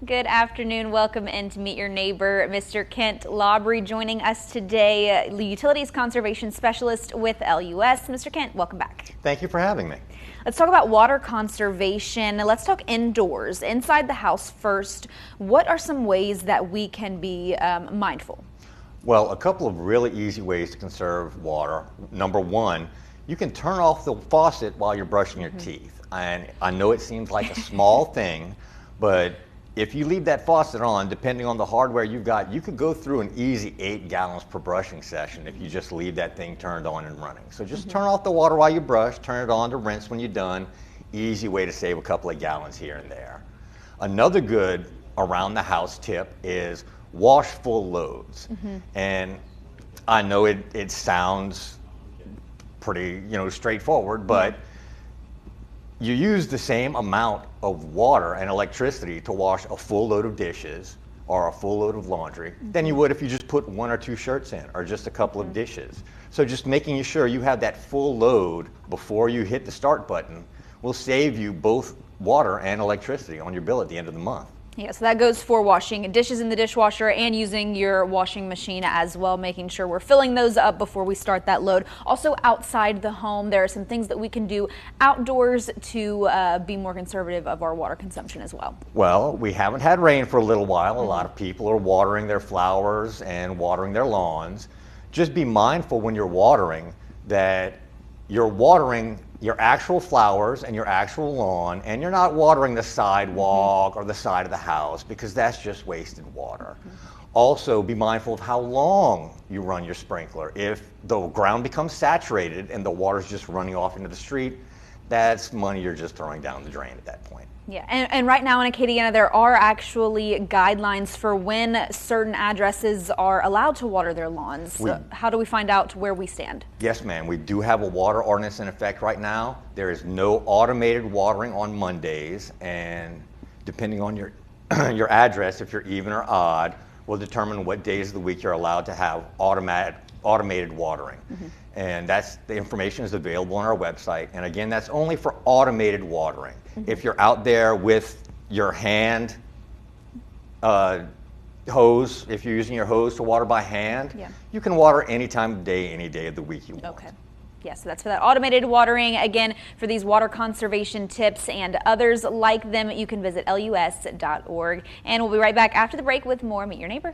Good afternoon. Welcome in to Meet Your Neighbor. Mr. Kent Laubry joining us today, Utilities Conservation Specialist with LUS. Mr. Kent, welcome back. Thank you for having me. Let's talk about water conservation. Let's talk indoors, inside the house first. What are some ways that we can be mindful? Well, a couple of really easy ways to conserve water. Number one, you can turn off the faucet while you're brushing your teeth. And I know it seems like a small thing, but if you leave that faucet on, depending on the hardware you've got, you could go through an easy 8 gallons per brushing session if you just leave that thing turned on and running. So just turn off the water while you brush, turn it on to rinse when you're done. Easy way to save a couple of gallons here and there. Another good around the house tip is wash full loads. And I know it sounds pretty, straightforward, but you use the same amount of water and electricity to wash a full load of dishes or a full load of laundry than you would if you just put 1 or 2 shirts in or just a couple of dishes. So just making sure you have that full load before you hit the start button will save you both water and electricity on your bill at the end of the month. Yeah, so that goes for washing dishes in the dishwasher and using your washing machine as well, making sure we're filling those up before we start that load. Also outside the home, there are some things that we can do outdoors to be more conservative of our water consumption as well. Well, we haven't had rain for a little while. A lot of people are watering their flowers and watering their lawns. Just be mindful when you're watering that you're watering your actual flowers and your actual lawn, and you're not watering the sidewalk or the side of the house because that's just wasted water. Also, be mindful of how long you run your sprinkler. If the ground becomes saturated and the water's just running off into the street, that's money you're just throwing down the drain at that point. Yeah, and right now in Acadiana, there are actually guidelines for when certain addresses are allowed to water their lawns. How do we find out where we stand? Yes, ma'am. We do have a water ordinance in effect right now. There is no automated watering on Mondays, and depending on your your address, if you're even or odd, will determine what days of the week you're allowed to have automated watering. And the information is available on our website. And again, that's only for automated watering. If you're out there with your hand hose, if you're using your hose to water by hand, you can water any time of day, any day of the week you want. Okay. Yeah, so that's for that automated watering. Again, for these water conservation tips and others like them, you can visit lus.org. And we'll be right back after the break with more Meet Your Neighbor.